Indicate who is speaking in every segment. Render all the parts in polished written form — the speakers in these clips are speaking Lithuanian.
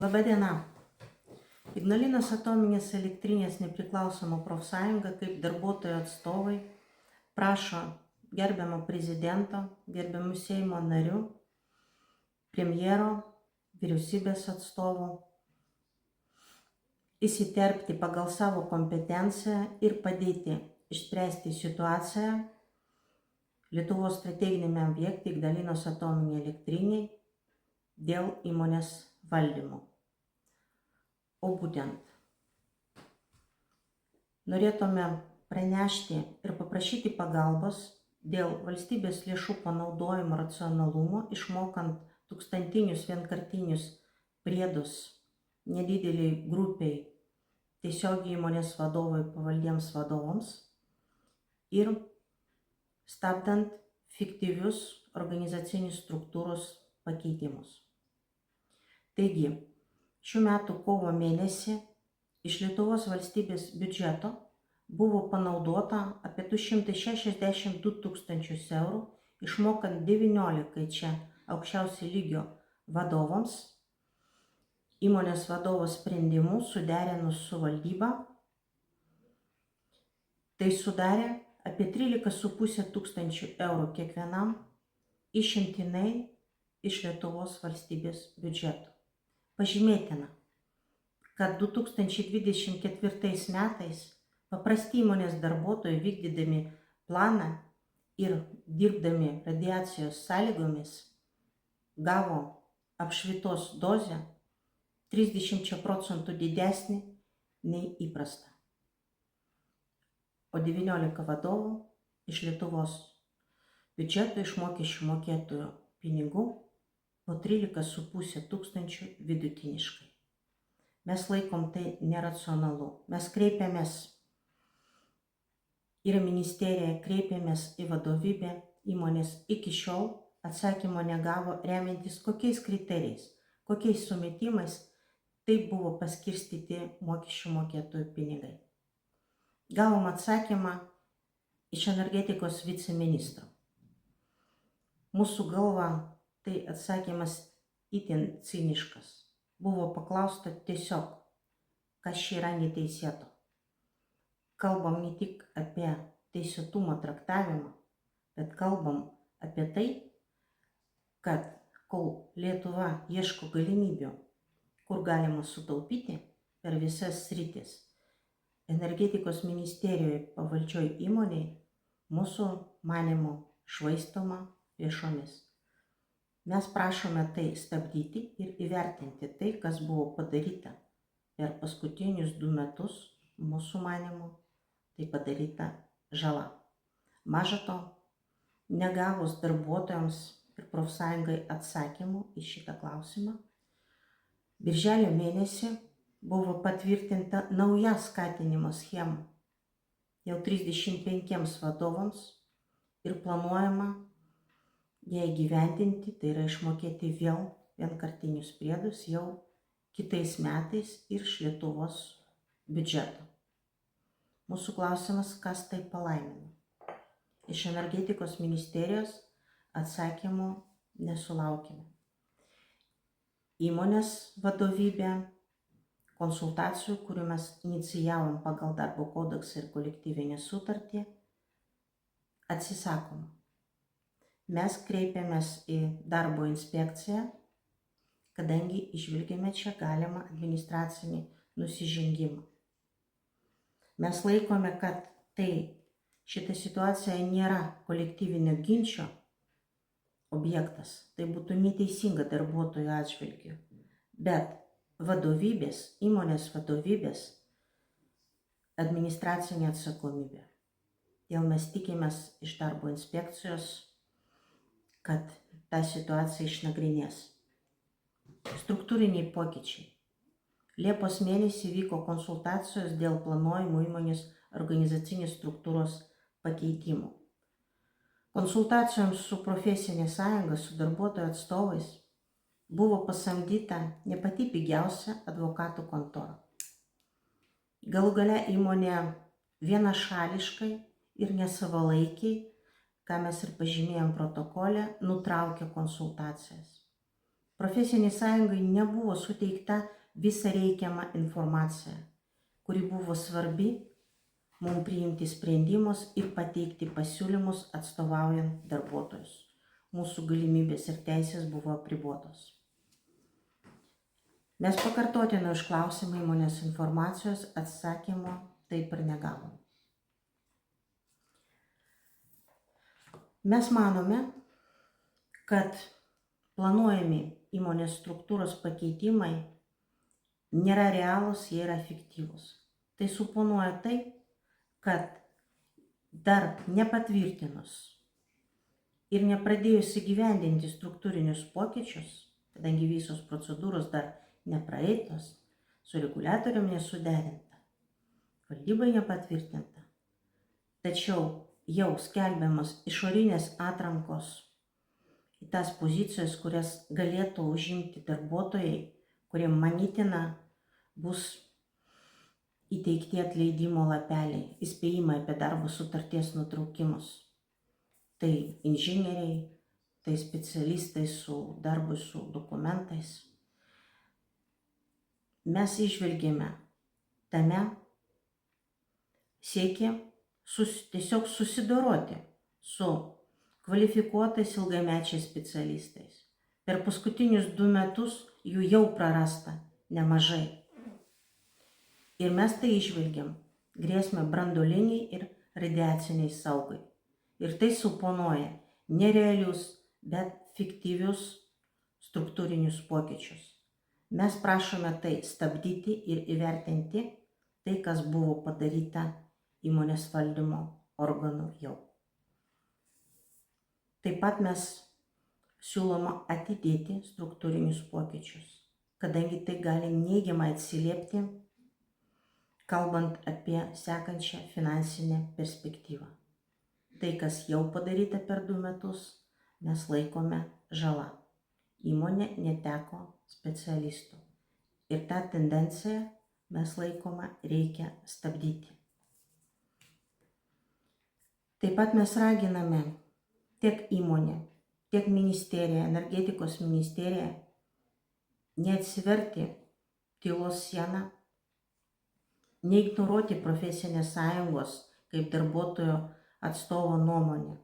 Speaker 1: Labadiena. Ignalinos atominės elektrinės nepriklausoma profsąjunga kaip darbuotojų atstovai prašo gerbiamo prezidento, gerbiamų Seimo narių, premjero, vyriausybės atstovų įsiterpti pagal savo kompetenciją ir padėti išspręsti situaciją Lietuvos strateginiame objekte Ignalinos atominė elektrinė dėl įmonės valdymo. O būtent norėtume pranešti ir paprašyti pagalbos dėl valstybės lėšų panaudojimo racionalumo, išmokant tūkstantinius vienkartinius priedus nedideliai grupiai tiesiogiai įmonės vadovai pavaldiems vadovams ir stabdant fiktyvius organizacinius struktūros pakeitimus. Taigi, šių metų kovo mėnesį iš Lietuvos valstybės biudžeto buvo panaudota apie 262 tūkstančius eurų, išmokant 19 čia aukščiausio lygio vadovams, įmonės vadovo sprendimu suderinus su valdyba. Tai sudarė apie 13,5 tūkstančių eurų kiekvienam išimtinai iš Lietuvos valstybės biudžeto. Pažymėtina, kad 2024 metais paprasti įmonės darbuotojai vykdydami planą ir dirbdami radiacijos sąlygomis gavo apšvitos dozę 30% didesnį nei įprasta. O 19 vadovų iš Lietuvos biudžeto iš mokesčių mokėtojų pinigų po 13,5 tūkstančių vidutiniškai. Mes laikom tai neracionalu. Mes kreipėmės ir ministeriją, kreipėmės į vadovybę, įmonės iki šiol atsakymo negavo, remiantis kokiais kriterijais, kokiais sumetimais taip buvo paskirstyti mokesčių mokėtojų pinigai. Gavom atsakymą iš energetikos viceministro. Mūsų galva tai atsakymas itin ciniškas. Buvo paklausta tiesiog, kas čia yra neteisėto. Kalbam ne tik apie teisėtumo traktavimą, bet kalbam apie tai, kad kol Lietuva ieško galimybių, kur galima sutaupyti per visas sritis, energetikos ministerijoje pavaldžioj įmonėje mūsų manymu švaistoma lėšomis. Mes prašome tai stabdyti ir įvertinti tai, kas buvo padaryta per paskutinius 2 metus, mūsų manymu, tai padaryta žala. Maža to, negavus darbuotojams ir profsąjungai atsakymų į šitą klausimą, birželio mėnesį buvo patvirtinta nauja skatinimo schema jau 35 vadovams ir planuojama ją įgyvendinti, tai yra išmokėti vėl vienkartinius priedus jau kitais metais ir iš Lietuvos biudžeto. Mūsų klausimas, kas tai palaimino. Iš energetikos ministerijos atsakymų nesulaukime. Įmonės vadovybė konsultacijų, kurių mes inicijavom pagal darbo kodeksą ir kolektyvinę sutartį, atsisakoma. Mes kreipiamės į darbo inspekciją, kadangi išvilgėme čia galimą administracinį nusižengimą. Mes laikome, kad šita situacija nėra kolektyvinio ginčo objektas, tai būtų neteisinga darbuotojų atžvilgiu, bet įmonės vadovybės administracinė atsakomybė. Todėl mes tikimės iš darbo inspekcijos, kad tą situaciją išnagrinės. Struktūriniai pokyčiai. Liepos mėnesį vyko konsultacijos dėl planuojamų įmonės organizacinės struktūros pakeitimų. Konsultacijoms su profesinė sąjunga, su darbuotojų atstovais buvo pasamdyta ne pati pigiausia advokatų kontora. Galų gale įmonė vienašališkai ir nesavalaikiai, ką mes ir pažymėjom protokole, nutraukė konsultacijas. profesiniai sąjungai nebuvo suteikta visa reikiama informacija, kuri buvo svarbi mums priimti sprendimus ir pateikti pasiūlymus atstovaujant darbuotojus. Mūsų galimybės ir teisės buvo apribotos. Mes pakartotinai užklausėme įmonės informacijos, atsakymo taip ir negavom. Mes manome, kad planuojami įmonės struktūros pakeitimai nėra realūs, jie yra fiktyvūs. Tai suponuoja tai, kad dar nepatvirtinus ir nepradėjus įgyvendinti struktūrinius pokyčius, kadangi visos procedūros dar nepraeitos, su reguliatoriumi nesuderinta, valdybai nepatvirtinta, tačiau jau skelbiamas išorinės atrankos į tas pozicijas, kurias galėtų užimti darbuotojai, kuriem manytina bus įteikti atleidimo lapeliai, įspėjimai apie darbo sutarties nutraukimus. Tai inžinieriai, tai specialistai su darbu su dokumentais. Mes išvelgėme tame siekį tiesiog susidoroti su kvalifikuotais ilgamečiais specialistais. Per paskutinius 2 metus jų jau prarasta nemažai. Ir mes tai išvelgiam grėsmę branduoliniai ir radiaciniai saugai. Ir tai suponuoja nerealius, bet fiktyvius struktūrinius pokyčius. Mes prašome tai stabdyti ir įvertinti tai, kas buvo padaryta įmonės valdymo organų jau. Taip pat mes siūloma atidėti struktūrinius pokyčius, kadangi tai gali neigiamai atsiliepti, kalbant apie sekančią finansinę perspektyvą. Tai, kas jau padaryta per 2 metus, mes laikome žala. Įmonė neteko specialistų. Ir tą tendenciją mes laikome reikia stabdyti. Taip pat mes raginame tiek įmonę, tiek ministeriją, energetikos ministeriją neatsiverti tylos sieną, neignoruoti profesinės sąjungos kaip darbuotojo atstovo nuomonę,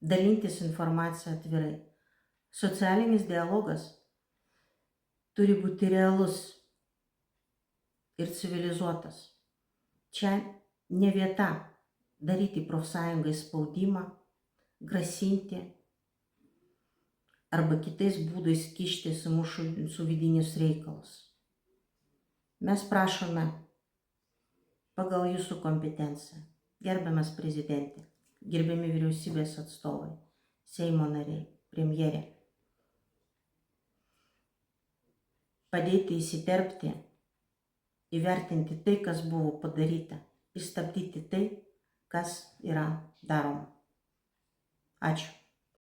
Speaker 1: dalintis informaciją atvirai. Socialinis dialogas turi būti realus ir civilizuotas. Čia ne vieta daryti profsąjungai spaudimą, grasinti arba kitais būdais kištis į mūsų vidinius reikalus. Mes prašome pagal jūsų kompetenciją, gerbiamas prezidentė, gerbiami vyriausybės atstovai, Seimo nariai, premjerė, padėti įsiterpti, įvertinti tai, kas buvo padaryta ir stabdyti tai, kas yra daroma. Ačiū.